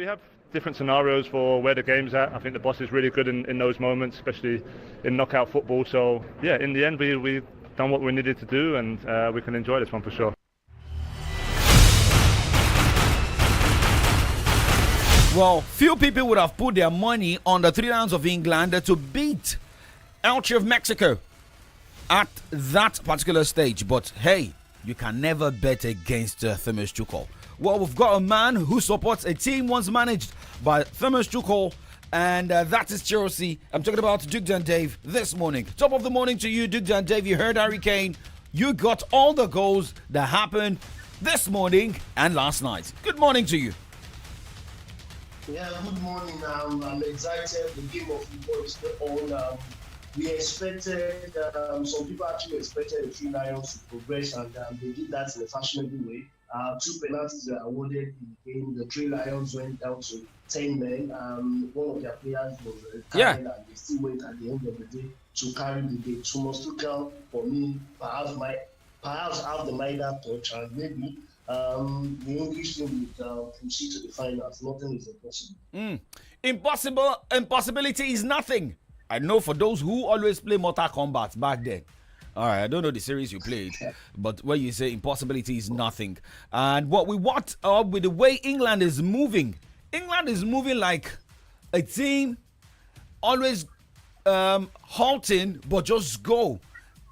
have different scenarios for where the game's at. I think the boss is really good in those moments, especially in knockout football. So yeah, in the end, we've done what we needed to do, and we can enjoy this one for sure. Well, few people would have put their money on the Three Lions of England to beat Elche of Mexico at that particular stage. But hey, you can never bet against Thomas Tuchel. Well, we've got a man who supports a team once managed by Thomas Tuchel, and that is Chelsea. I'm talking about Duke and Dave this morning. Top of the morning to you, Duke and Dave. You heard Harry Kane. You got all the goals that happened this morning and last night. Good morning to you. Yeah, good morning. I'm excited. The game of football is on. We expected, some people actually expected the Three Lions to progress, and they did that in a fashionable way. 2 penalties were awarded in the game. The Three Lions went down to 10 men. One of their players was tired, and they still went at the end of the day to carry the day. Thomas Tuchel, for me, perhaps have the Maida touch, and maybe the English team would proceed to the finals. Nothing is impossible. Impossibility is nothing. I know for those who always play Mortal Kombat back then. All right, I don't know the series you played, but when you say impossibility is nothing, and what we want with the way England is moving like a team always halting, but just go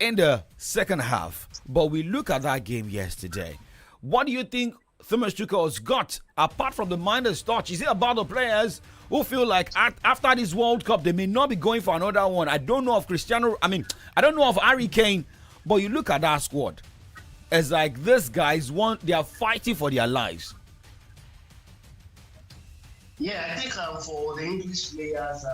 in the second half. But we look at that game yesterday. What do you think Thomas Tuchel has got apart from the mindless touch? Is it about the players who feel like after this World Cup they may not be going for another one? I don't know of I don't know of Harry Kane, but you look at that squad. It's like these guys they are fighting for their lives. Yeah, I think for the English players,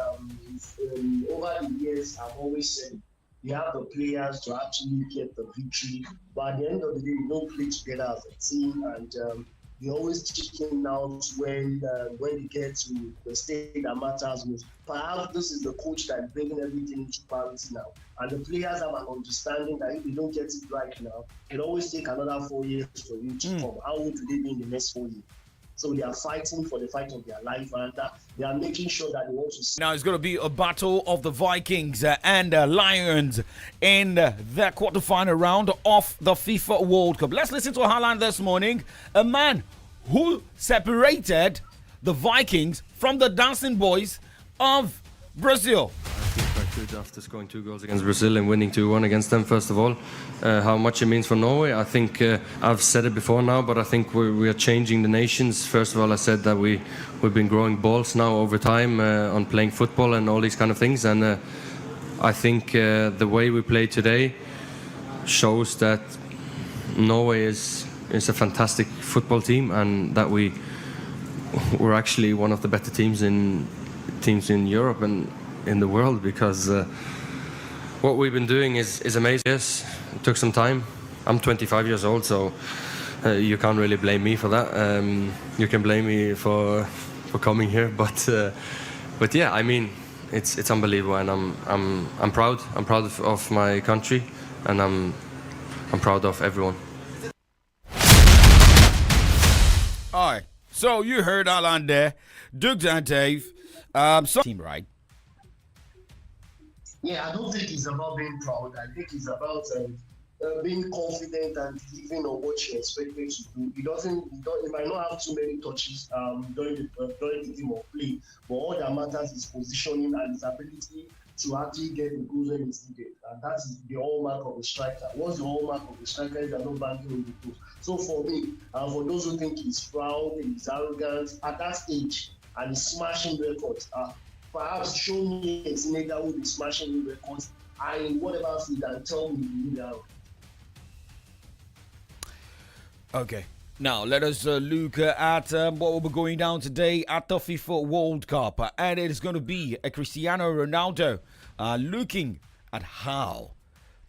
over the years, I've always said you have the players to actually get the victory, but at the end of the day, we don't play together as a team, and we always chicken out when we get to the state that matters most. Perhaps this is the coach that is bringing everything into parity now, and the players have an understanding that if they don't get it right now, it'll always take another 4 years for you to come. How would they be in the next 4 years? So they are fighting for the fight of their life, and they are making sure that they want to. Now it's going to be a battle of the Vikings and Lions in the quarterfinal round of the FIFA World Cup. Let's listen to Haaland this morning, a man who separated the Vikings from the Dancing Boys of Brazil. After scoring 2 goals against Brazil and winning 2-1 against them, first of all, how much it means for Norway. I think I've said it before now, but I think we are changing the nations. First of all, I said that we've been growing balls now over time on playing football and all these kind of things, and I think the way we play today shows that Norway is a fantastic football team, and that we're actually one of the better teams in Europe and in the world, because what we've been doing is amazing. Yes, it took some time. I'm 25 years old, so you can't really blame me for that. You can blame me for coming here, but yeah, I mean, it's unbelievable, and I'm proud. I'm proud of my country, and I'm proud of everyone. All right, so you heard Alan there, Duke and Dave, team, right? Yeah, I don't think it's about being proud. I think it's about being confident and believing on what you're expected to do. It might not have too many touches during the game of play, but all that matters is positioning and his ability to actually get the goals when it's needed. And that's the hallmark of a striker. What's the hallmark of a striker is that no banking in the goals. So for me, for those who think he's proud, he's arrogant, at that stage, and he's smashing records, perhaps show me a teenager who will be smashing records and whatever field and tell me you need out. Okay. Now, let us look at what will be going down today at the FIFA World Cup. And it is going to be a Cristiano Ronaldo looking at how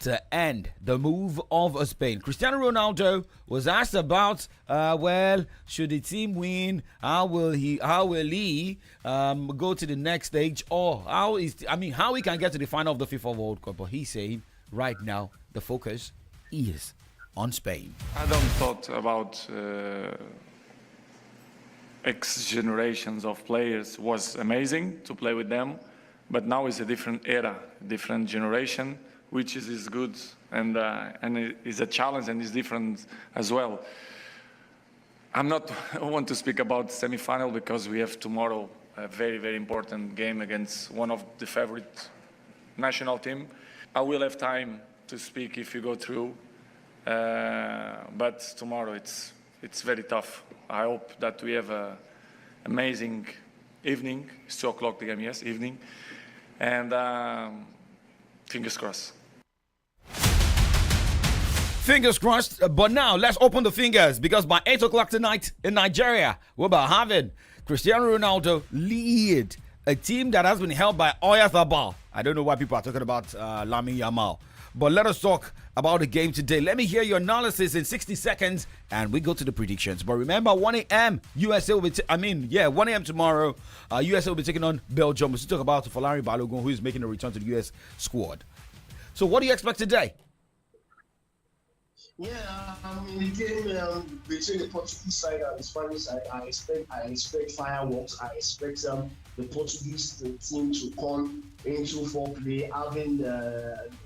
to end the move of Spain. Cristiano Ronaldo was asked about, should the team win? How will he go to the next stage? Or how he can get to the final of the FIFA World Cup? But he's saying right now the focus is on Spain. I don't thought about X generations of players was amazing to play with them, but now it's a different era, different generation, which is good and it is a challenge and is different as well. I want to speak about semi-final because we have tomorrow a very, very important game against one of the favorite national team. I will have time to speak if you go through, but tomorrow it's very tough. I hope that we have an amazing evening. It's 2 o'clock the game, yes, evening. And fingers crossed. Fingers crossed, but now let's open the fingers because by 8 o'clock tonight in Nigeria, we'll be having Cristiano Ronaldo lead a team that has been held by Oyarzabal. I don't know why people are talking about Lamine Yamal. But let us talk about the game today. Let me hear your analysis in 60 seconds and we go to the predictions. But remember, 1 a.m. USA will be 1 a.m. tomorrow, USA will be taking on Belgium. We'll talk about Falari Balogun, who is making a return to the US squad. So what do you expect today? Yeah, in the game between the Portuguese side and the Spanish side, I expect fireworks. I expect the Portuguese team to come into foreplay, having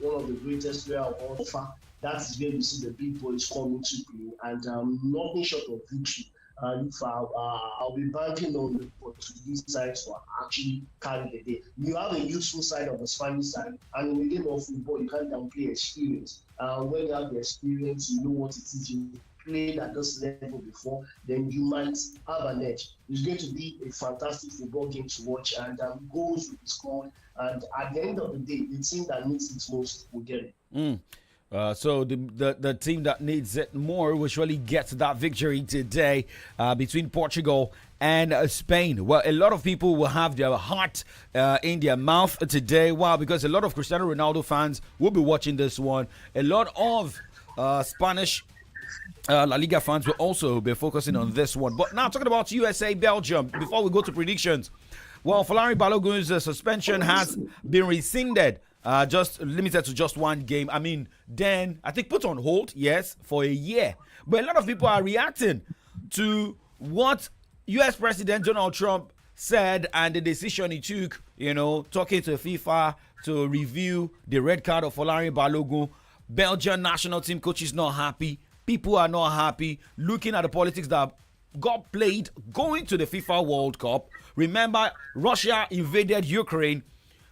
one of the greatest players of all time. That's where we see the big boys come into play, and nothing short of victory. I'll be banking on the Portuguese side to actually carry the day. You have a useful side of the Spanish side, and in the game of football, you can't downplay experience. When you have the experience, you know what it is. You played at this level before, then you might have an edge. It's going to be a fantastic football game to watch, and goals will be scored. And at the end of the day, the team that needs it most will get it. So the team that needs it more will surely get that victory today between Portugal and Spain. Well, a lot of people will have their heart in their mouth today. Wow, because a lot of Cristiano Ronaldo fans will be watching this one. A lot of Spanish La Liga fans will also be focusing on this one. But now talking about USA Belgium, before we go to predictions. Well, Falari Balogun's suspension has been rescinded. Just limited to just one game. I mean, then I think put on hold, yes, for a year. But a lot of people are reacting to what US President Donald Trump said and the decision he took, talking to FIFA to review the red card of Falari Balogun. Belgian national team coach is not happy. People are not happy. Looking at the politics that got played going to the FIFA World Cup. Remember, Russia invaded Ukraine.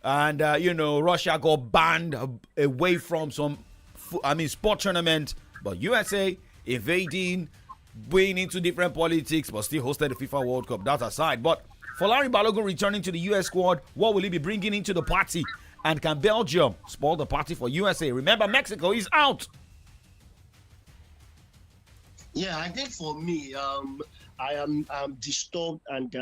And, Russia got banned away from some, sport tournament. But USA invading, going into different politics, but still hosted the FIFA World Cup. That aside. But Falari Balogun returning to the US squad, what will he be bringing into the party? And can Belgium spoil the party for USA? Remember, Mexico is out. Yeah, I think for me, I am disturbed and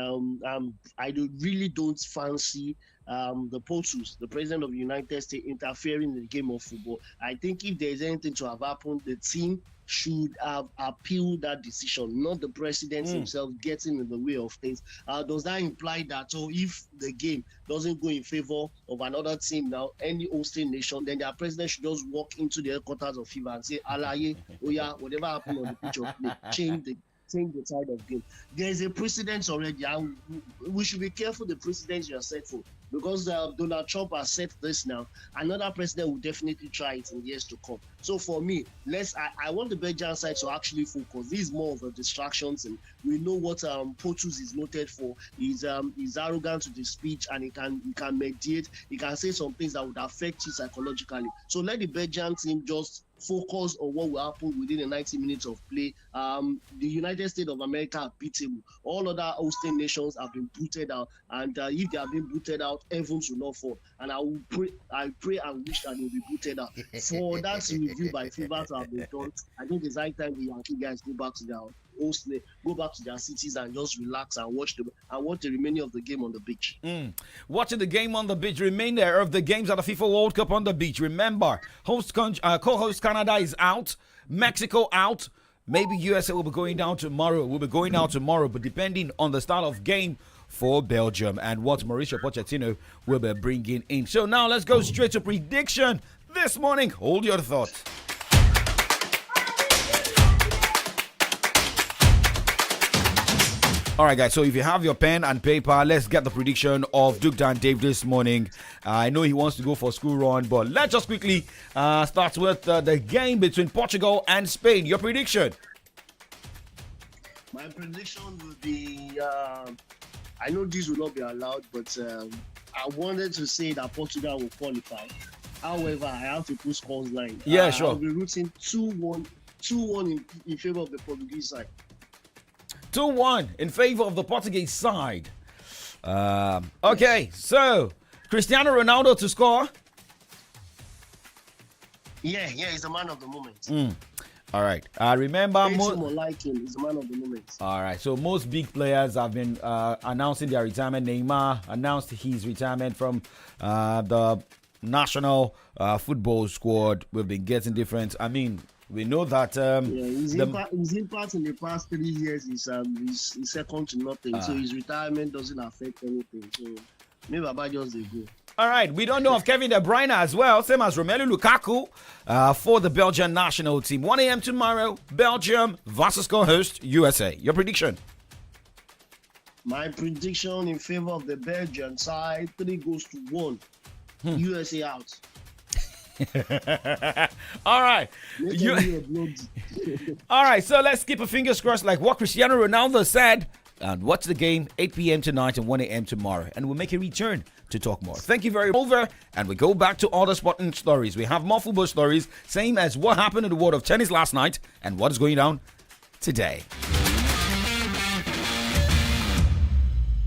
I really don't fancy the Portus, the president of the United States, interfering in the game of football. I think if there's anything to have happened, the team should have appealed that decision, not the president himself getting in the way of things. Does that imply that if the game doesn't go in favor of another team now, any hosting nation, then their president should just walk into the headquarters of FIFA and say, Alaye, Oya, whatever happened on the pitch of play, change the side of game. There is a precedent already, and we should be careful the precedents you are setting, because Donald Trump has set this now. Another president will definitely try it in years to come. So for me, I want the Belgian side to actually focus. This is more of a distractions, and we know what Portus is noted for. He's arrogant to the speech, and he can mediate. He can say some things that would affect you psychologically. So let the Belgian team just focus on what will happen within the 90 minutes of play. The United States of America are beatable. All other hosting nations have been booted out, and if they have been booted out, heavens will not fall. And I pray and wish that they will be booted out. For that review by FIFA to have been done, I think it's high time the Yankee guys go back to their go back to their cities and just relax and watch the remaining of the game on the beach. Watching the game on the beach, remainder of the games at the FIFA World Cup on the beach. Remember, co-host Canada is out, Mexico out. Maybe USA will be going down tomorrow. But depending on the style of game for Belgium and what Mauricio Pochettino will be bringing in. So now let's go straight to prediction this morning. Hold your thoughts. All right, guys. So if you have your pen and paper, let's get the prediction of Duke Dan Dave this morning. I know he wants to go for a school run, but let's just quickly start with the game between Portugal and Spain. Your prediction? My prediction will be, I know this will not be allowed, but I wanted to say that Portugal will qualify. However, I have to put scores line. Yeah, sure. I'll be rooting 2-1 in favor of the Portuguese side. 2-1 in favor of the Portuguese side. Okay, so Cristiano Ronaldo to score. Yeah, he's the man of the moment. All right. Remember, Hate him or like him, he's the man of the moment. all right. So most big players have been announcing their retirement. Neymar announced his retirement from the national football squad. We've been getting different. I mean, we know that his impact in the past 3 years is second to nothing. So his retirement doesn't affect anything. So maybe Baba just a go. all right. We don't know of Kevin De Bruyne as well, same as Romelu Lukaku for the Belgian national team. 1 a.m. tomorrow, Belgium versus co-host USA. Your prediction? My prediction in favor of the Belgian side, 3-1. USA out. All right. All right, so let's keep our fingers crossed like what Cristiano Ronaldo said. And watch the game 8 p.m. tonight and 1 a.m. tomorrow. And we'll make a return to talk more. Thank you very much. Over, and we go back to other sporting stories. We have more football stories, same as what happened in the world of tennis last night and what is going down today.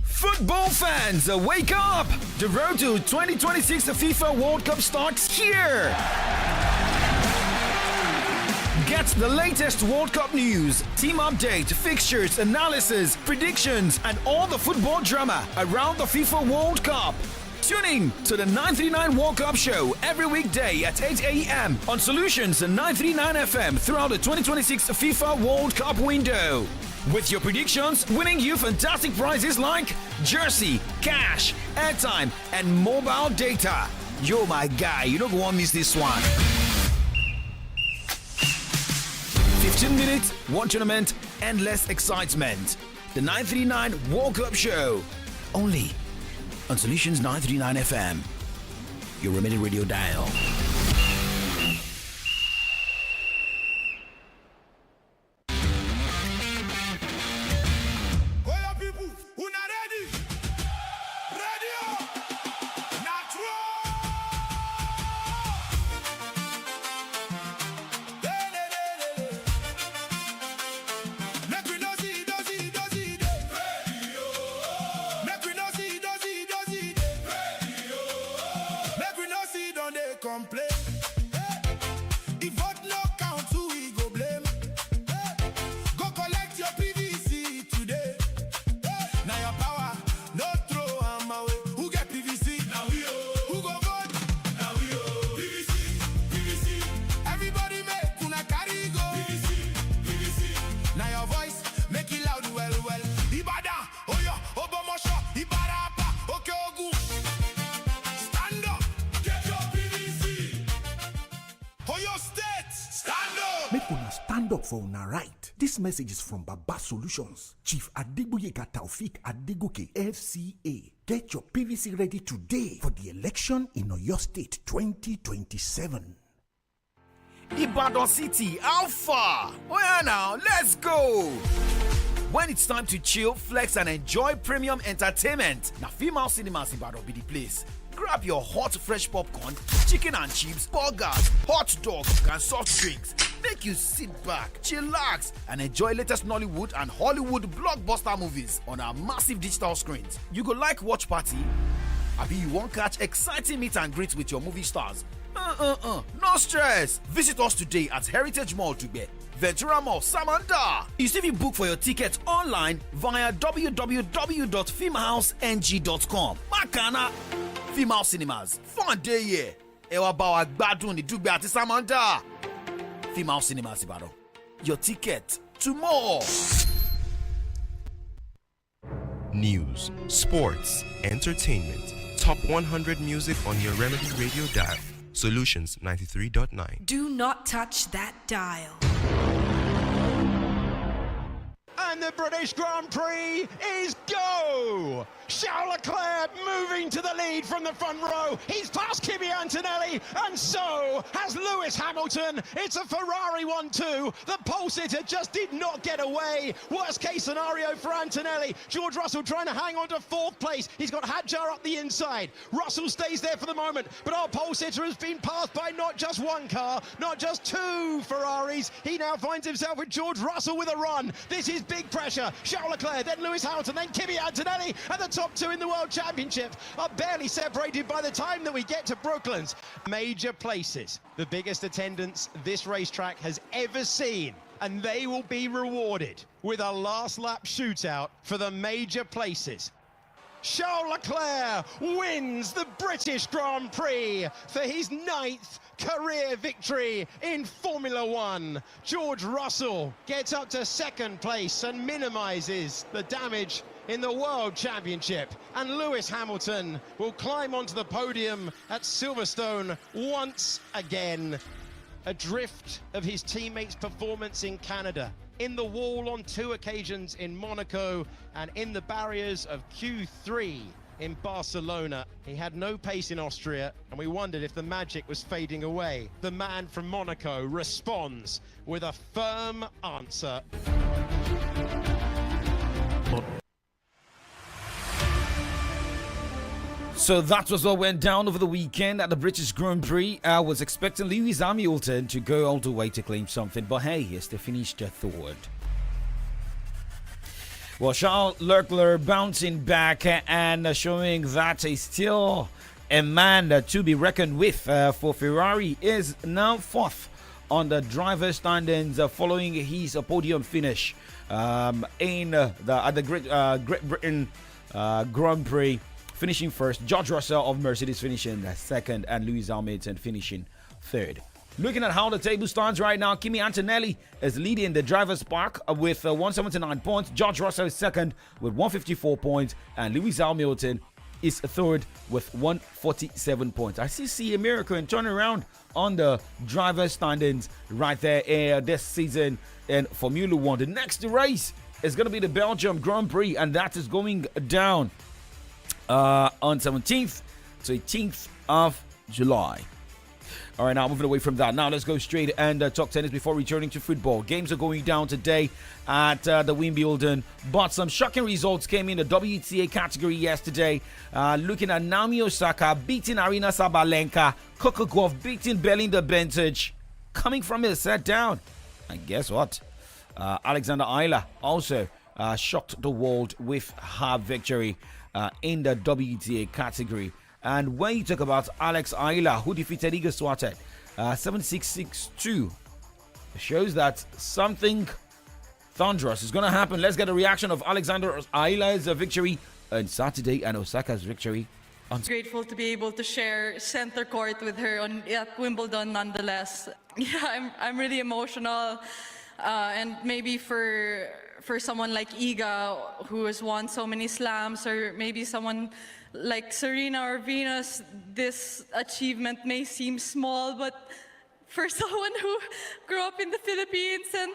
Football fans, wake up! The road to 2026 FIFA World Cup starts here! Get the latest World Cup news, team update, fixtures, analysis, predictions, and all the football drama around the FIFA World Cup. Tune in to the 939 World Cup show every weekday at 8 a.m. on Solutions 939 FM throughout the 2026 FIFA World Cup window. With your predictions, winning you fantastic prizes like jersey, cash, airtime, and mobile data. Yo, my guy, you don't want to miss this one. 15 minutes, one tournament, endless excitement. The 939 World Cup show. Only on Solutions 939 FM. Your remedy radio dial. For una right. This message is from Baba Solutions. Chief Adegboyega Taufik Adegoke, FCA. Get your PVC ready today for the election in Oyo State 2027. Ibadan City, how far? Oh yeah, now, let's go! When it's time to chill, flex, and enjoy premium entertainment, now Female Cinemas Ibadan be the place. Grab your hot, fresh popcorn, chicken and chips, burgers, hot dogs, and soft drinks. Make you sit back, chillax, and enjoy latest Nollywood and Hollywood blockbuster movies on our massive digital screens. You go like watch party? Abi you won't catch exciting meet and greets with your movie stars? No stress. Visit us today at Heritage Mall Dugbe, Ventura Mall, Samanda. You still book for your tickets online via www.filmhouseng.com. Makana, Female Cinemas, fun day here. Ewa bawa gbadun ni Dugbe ati Samanda. Female Cinemas Ibadan. Your ticket tomorrow. News, sports, entertainment. Top 100 music on your Remedy Radio dial. Solutions 93.9. Do not touch that dial. And the British Grand Prix is go! Charles Leclerc moving to the lead from the front row. He's past Kimi Antonelli, and so has Lewis Hamilton. It's a Ferrari 1-2. The pole sitter just did not get away. Worst case scenario for Antonelli. George Russell trying to hang on to fourth place. He's got Hadjar up the inside. Russell stays there for the moment, but our pole sitter has been passed by not just one car, not just two Ferraris. He now finds himself with George Russell with a run. This is big pressure. Charles Leclerc, then Lewis Hamilton, then Kimi Antonelli, and the top two in the World Championship are barely separated by the time that we get to Brooklands. Major places, the biggest attendance this racetrack has ever seen, and they will be rewarded with a last lap shootout for the major places. Charles Leclerc wins the British Grand Prix for his 9th career victory in Formula One. George Russell gets up to 2nd place and minimises the damage in the World Championship. And Lewis Hamilton will climb onto the podium at Silverstone once again. Adrift of his teammates' performance in Canada, in the wall on 2 occasions in Monaco, and in the barriers of Q3 in Barcelona. He had no pace in Austria, and we wondered if the magic was fading away. The man from Monaco responds with a firm answer. So that was what went down over the weekend at the British Grand Prix. I was expecting Lewis Hamilton to go all the way to claim something, but hey, he still finished 3rd. Well, Charles Leclerc bouncing back and showing that he's still a man to be reckoned with for Ferrari, is now 4th on the driver's standings following his podium finish in the Great Britain Grand Prix, finishing 1st. George Russell of Mercedes finishing 2nd, and Lewis Hamilton finishing 3rd. Looking at how the table stands right now, Kimi Antonelli is leading the Drivers' Park with 179 points. George Russell is 2nd with 154 points. And Lewis Hamilton is 3rd with 147 points. I see a miracle and turn around on the Drivers' standings right there this season in Formula One. The next race is going to be the Belgium Grand Prix, and that is going down on 17th to 18th of July. All right, now moving away from that. Now let's go straight and talk tennis before returning to football. Games are going down today at the Wimbledon, but some shocking results came in the WTA category yesterday. Looking at Naomi Osaka beating Arina Sabalenka, Coco Gauff beating Belinda Bencic, coming from a set down. And guess what? Alexander Isla also shocked the world with her victory in the WTA category. And when you talk about Alex Isla, who defeated Iga Swiatek 7-6, 6-2, it shows that something thunderous is going to happen. Let's get a reaction of Alexander Isla's victory on Saturday and Osaka's victory. Grateful to be able to share center court with her at Wimbledon nonetheless. Yeah, I'm really emotional. And maybe for someone like Iga, who has won so many slams, or maybe someone like Serena or Venus, this achievement may seem small, but for someone who grew up in the Philippines, and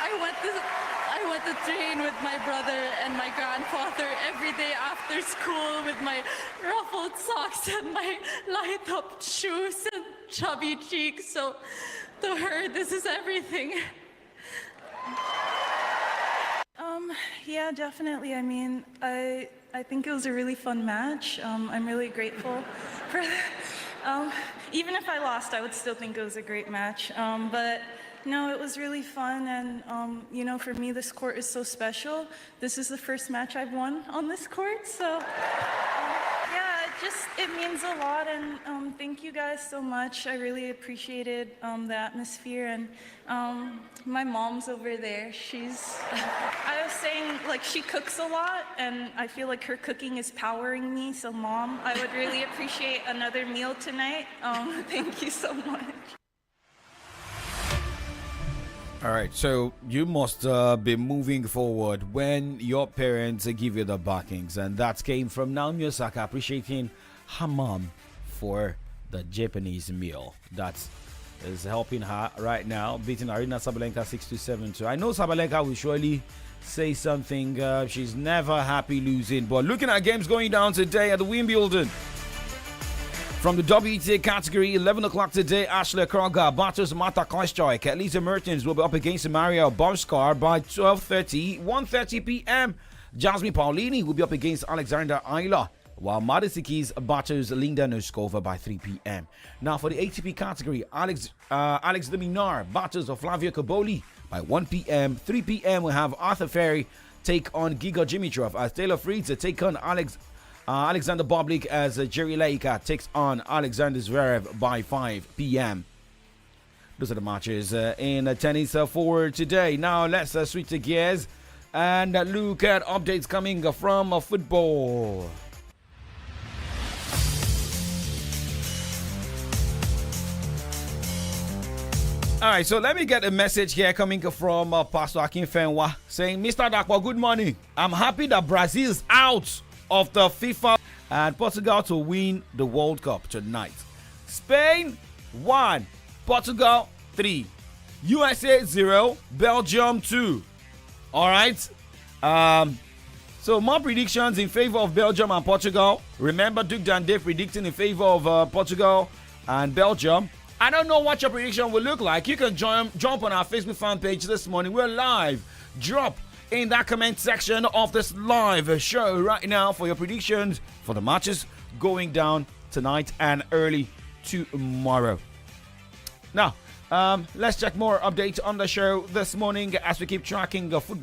I went to train with my brother and my grandfather every day after school with my ruffled socks and my light-up shoes and chubby cheeks. So to her, this is everything. Yeah, definitely. I mean, I think it was a really fun match. I'm really grateful for that. Even if I lost, I would still think it was a great match. But no, it was really fun. And, you know, for me, this court is so special. This is the first match I've won on this court. So, yeah, it means a lot. And thank you guys so much. I really appreciated the atmosphere. And my mom's over there. I was saying, like, she cooks a lot, and I feel like her cooking is powering me. So, Mom, I would really appreciate another meal tonight. Thank you so much. All right, so you must be moving forward when your parents give you the backings, and that came from Naomi Osaka appreciating her mom for the Japanese meal. That's is helping her right now, beating Arina Sabalenka 6-7. I know Sabalenka will surely say something. She's never happy losing. But looking at games going down today at the Wimbledon. From the WTA category, 11 o'clock today, Ashley Kroger battles Marta Kostyuk. Lisa Mertens will be up against Maria Borskar by 12:30. 1:30 p.m. Jasmine Paolini will be up against Alexander Ayla, while Madisikis battles Linda Noskova by 3 p.m. Now for the ATP category, Alex de Minaur battles Flavio Cobolli by 1 p.m. 3 p.m. we have Arthur Ferry take on Giga Dimitrov as Taylor Fritz take on Alexander Bublik as Jerry Laika takes on Alexander Zverev by 5 p.m. Those are the matches in tennis for today. Now let's switch the gears and look at updates coming from football. All right, so let me get a message here coming from Pastor Akin Fenwa saying, Mr. Dakwa, good morning. I'm happy that Brazil is out of the FIFA and Portugal to win the World Cup tonight. Spain 1, Portugal 3, USA 0, Belgium 2. All right. So more predictions in favor of Belgium and Portugal. Remember Duke Dande predicting in favor of Portugal and Belgium. I don't know what your prediction will look like. You can jump on our Facebook fan page this morning. We're live. Drop in that comment section of this live show right now for your predictions for the matches going down tonight and early tomorrow. Now, let's check more updates on the show this morning as we keep tracking the football.